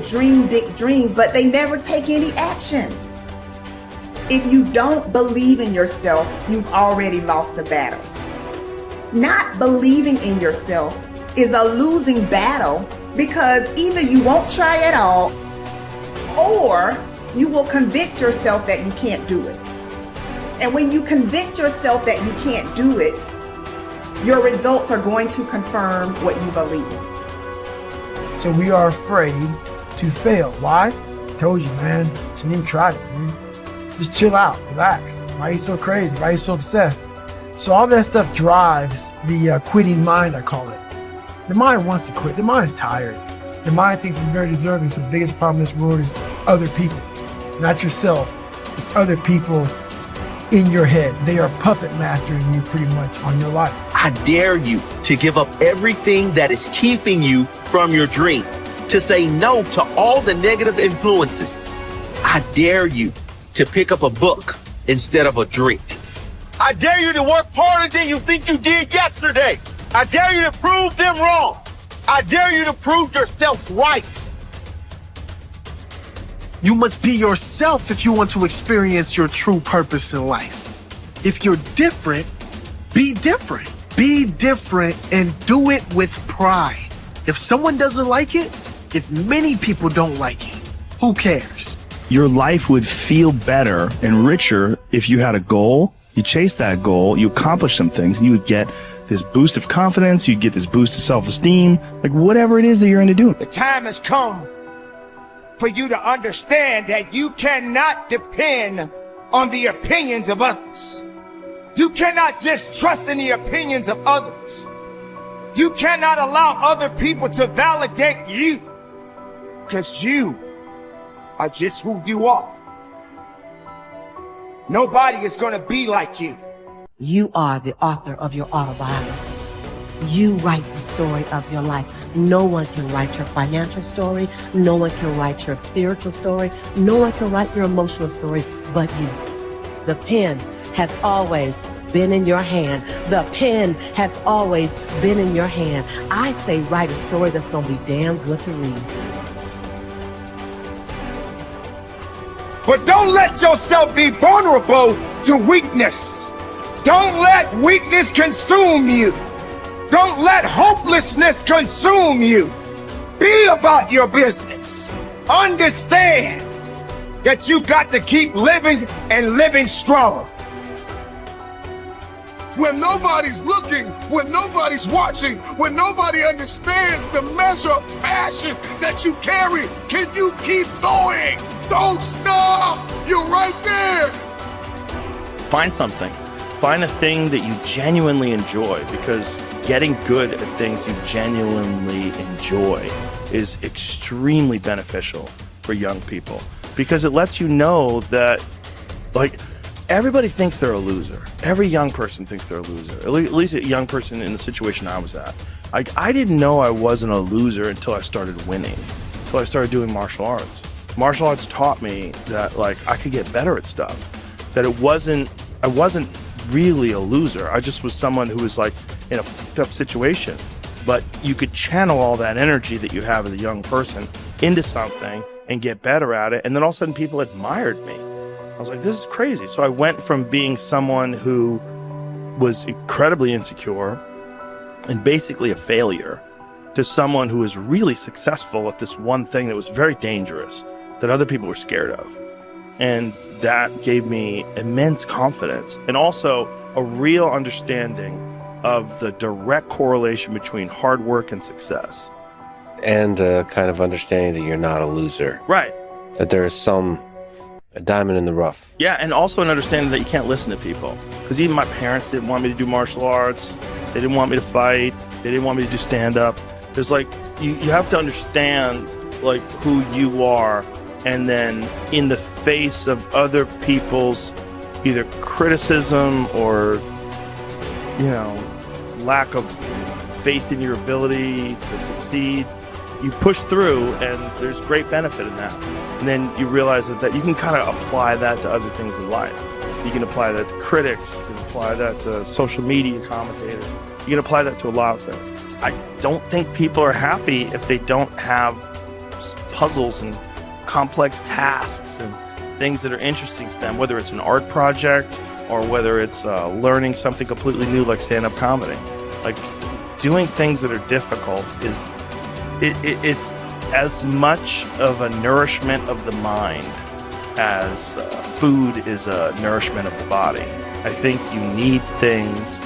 dream big dreams, but they never take any action. If you don't believe in yourself, you've already lost the battle. Not believing in yourself is a losing battle, because either you won't try at all, or you will convince yourself that you can't do it. And when you convince yourself that you can't do it, your results are going to confirm what you believe. So we are afraid to fail. Why? I told you, man. Shouldn't even try it, man. Just chill out, relax. Why are you so crazy? Why are you so obsessed? So all that stuff drives the quitting mind, I call it. The mind wants to quit. The mind is tired. The mind thinks it's very deserving. So the biggest problem in this world is other people, not yourself. It's other people in your head. They are puppet mastering you pretty much on your life. I dare you to give up everything that is keeping you from your dream, to say no to all the negative influences. I dare you to pick up a book instead of a drink. I dare you to work harder than you think you did yesterday. I dare you to prove them wrong. I dare you to prove yourself right. You must be yourself if you want to experience your true purpose in life. If you're different, be different. Be different and do it with pride. If someone doesn't like it, if many people don't like it, who cares? Your life would feel better and richer if you had a goal, you chase that goal, you accomplish some things, and you would get this boost of confidence, you'd get this boost of self-esteem, like whatever it is that you're into doing. The time has come for you to understand that you cannot depend on the opinions of others. You cannot just trust in the opinions of others. You cannot allow other people to validate you, because you are just who you are. Nobody is going to be like you. You are the author of your autobiography. You write the story of your life. No one can write your financial story. No one can write your spiritual story. No one can write your emotional story but you. The pen has always been in your hand. The pen has always been in your hand. I say write a story that's going to be damn good to read. But don't let yourself be vulnerable to weakness. Don't let weakness consume you. Don't let hopelessness consume you. Be about your business. Understand that you got to keep living and living strong. When nobody's looking, when nobody's watching, when nobody understands the measure of passion that you carry, can you keep going? Don't stop! You're right there! Find something. Find a thing that you genuinely enjoy, because getting good at things you genuinely enjoy is extremely beneficial for young people, because it lets you know that, like, everybody thinks they're a loser. Every young person thinks they're a loser. At least a young person in the situation I was at. Like, I didn't know I wasn't a loser until I started winning, until I started doing martial arts. Martial arts taught me that, like, I could get better at stuff, that I wasn't really a loser. I just was someone who was, like, in a fucked up situation. But you could channel all that energy that you have as a young person into something and get better at it. And then all of a sudden people admired me. I was like, this is crazy. So I went from being someone who was incredibly insecure and basically a failure to someone who was really successful at this one thing that was very dangerous, that other people were scared of. And that gave me immense confidence, and also a real understanding of the direct correlation between hard work and success. And kind of understanding that you're not a loser. Right. That there is a diamond in the rough. Yeah, and also an understanding that you can't listen to people. Because even my parents didn't want me to do martial arts. They didn't want me to fight. They didn't want me to do stand-up. There's like, you have to understand, like, who you are, and then in the face of other people's either criticism or, you know, lack of faith in your ability to succeed, you push through, and there's great benefit in that. And then you realize that you can kind of apply that to other things in life. You can apply that to critics, you can apply that to social media commentators, you can apply that to a lot of things. I don't think people are happy if they don't have puzzles and complex tasks and things that are interesting to them, whether it's an art project or whether it's learning something completely new like stand-up comedy. Like, doing things that are difficult is it's as much of a nourishment of the mind as food is a nourishment of the body. I think you need things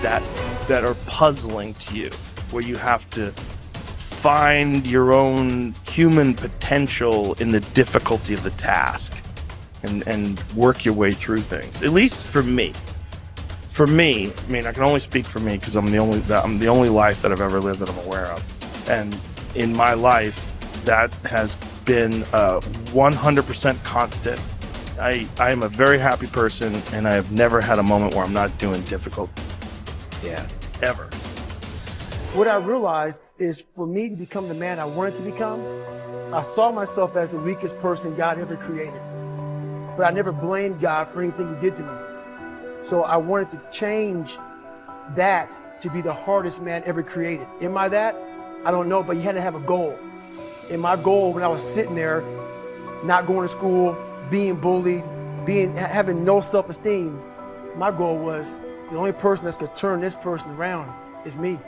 that are puzzling to you, where you have to find your own human potential in the difficulty of the task and work your way through things. At least for me. For me, I mean, I can only speak for me because I'm the only life that I've ever lived that I'm aware of. And in my life, that has been 100% constant. I am a very happy person, and I have never had a moment where I'm not doing difficult. Yeah, ever. What I realized is, for me to become the man I wanted to become, I saw myself as the weakest person God ever created. But I never blamed God for anything he did to me. So I wanted to change that to be the hardest man ever created. Am I that? I don't know, but you had to have a goal. And my goal, when I was sitting there, not going to school, being bullied, having no self-esteem, my goal was, the only person that's gonna turn this person around is me.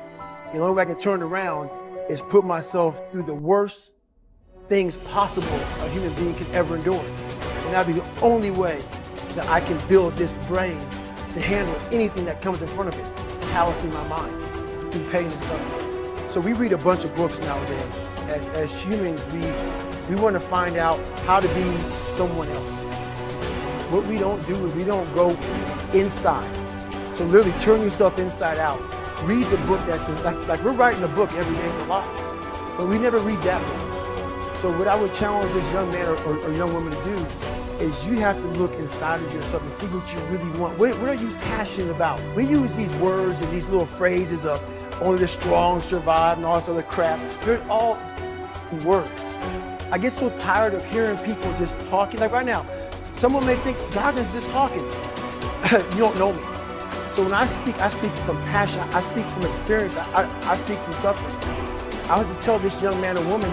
The only way I can turn it around is put myself through the worst things possible a human being can ever endure. And that'd be the only way that I can build this brain to handle anything that comes in front of it, callousing my mind through pain and suffering. So we read a bunch of books nowadays. As humans, we want to find out how to be someone else. What we don't do is we don't go inside. So literally turn yourself inside out. Read the book that's like we're writing a book every day for life, but we never read that book. So what I would challenge this young man or young woman to do is you have to look inside of yourself and see what you really want. What are you passionate about? We use these words and these little phrases of only the strong survive and all this other crap. They're all words. I get so tired of hearing people just talking. Like right now, someone may think Goggins is just talking. You don't know me. So when I speak from passion. I speak from experience. I speak from suffering. I have to tell this young man or woman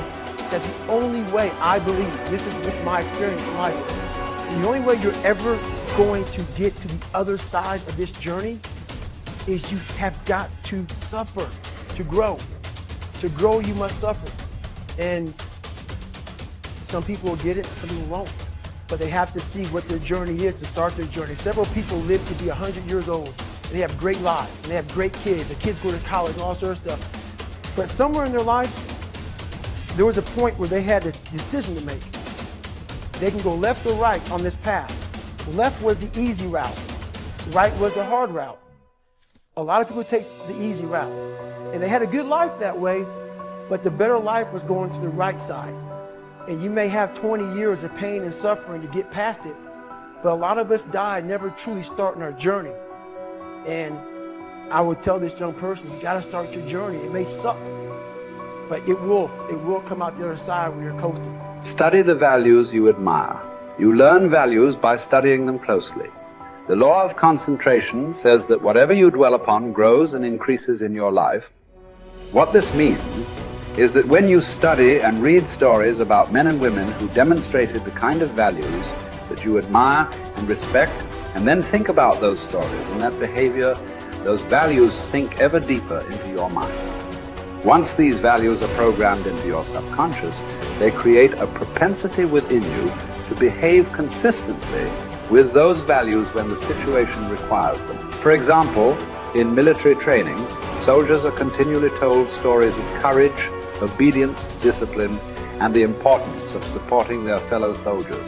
that the only way I believe, this is my experience in life, the only way you're ever going to get to the other side of this journey is you have got to suffer to grow. To grow, you must suffer. And some people will get it, some people won't. But they have to see what their journey is to start their journey. Several people live to be 100 years old, and they have great lives, and they have great kids. Their kids go to college and all sorts of stuff. But somewhere in their life, there was a point where they had a decision to make. They can go left or right on this path. Left was the easy route. Right was the hard route. A lot of people take the easy route. And they had a good life that way, but the better life was going to the right side. And you may have 20 years of pain and suffering to get past it, but a lot of us die never truly starting our journey. And I would tell this young person, you gotta start your journey. It may suck, but it will come out the other side where you're coasting. Study the values you admire. You learn values by studying them closely. The law of concentration says that whatever you dwell upon grows and increases in your life. What this means is that when you study and read stories about men and women who demonstrated the kind of values that you admire and respect, and then think about those stories and that behavior, those values sink ever deeper into your mind. Once these values are programmed into your subconscious, they create a propensity within you to behave consistently with those values when the situation requires them. For example, in military training, soldiers are continually told stories of courage, obedience, discipline, and the importance of supporting their fellow soldiers.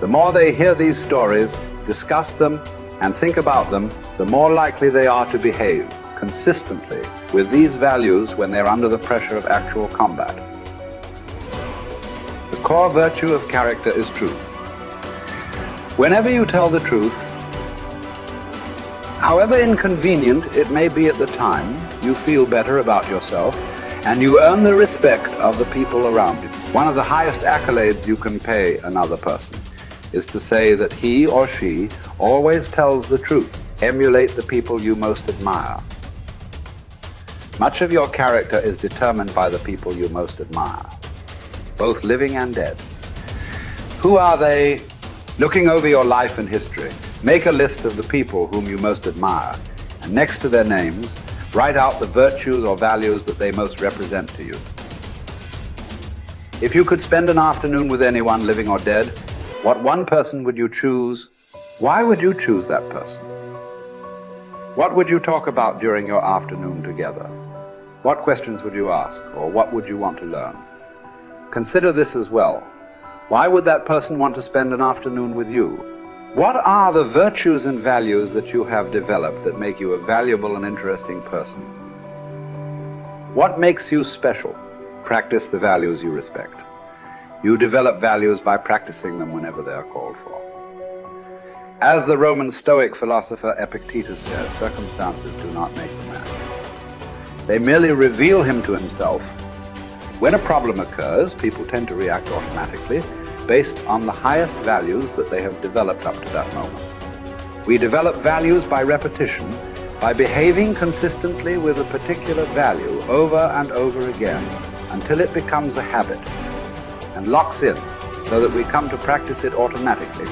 The more they hear these stories, discuss them, and think about them, the more likely they are to behave consistently with these values when they're under the pressure of actual combat. The core virtue of character is truth. Whenever you tell the truth, however inconvenient it may be at the time, you feel better about yourself and you earn the respect of the people around you. One of the highest accolades you can pay another person is to say that he or she always tells the truth. Emulate the people you most admire. Much of your character is determined by the people you most admire. both living and dead. Who are they? Looking over your life and history, make a list of the people whom you most admire, and next to their names, write out the virtues or values that they most represent to you. If you could spend an afternoon with anyone, living or dead, what one person would you choose? Why would you choose that person? What would you talk about during your afternoon together? What questions would you ask, or what would you want to learn? Consider this as well. Why would that person want to spend an afternoon with you? What are the virtues and values that you have developed that make you a valuable and interesting person? What makes you special? Practice the values you respect. You develop values by practicing them whenever they are called for. As the Roman Stoic philosopher Epictetus said, circumstances do not make the man. They merely reveal him to himself. When a problem occurs, people tend to react automatically based on the highest values that they have developed up to that moment. We develop values by repetition, by behaving consistently with a particular value over and over again until it becomes a habit and locks in so that we come to practice it automatically.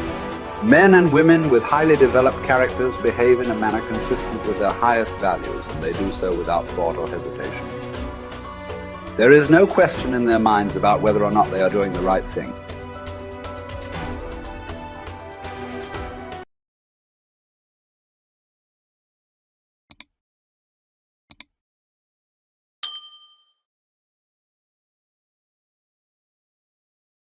Men and women with highly developed characters behave in a manner consistent with their highest values, and they do so without thought or hesitation. There is no question in their minds about whether or not they are doing the right thing.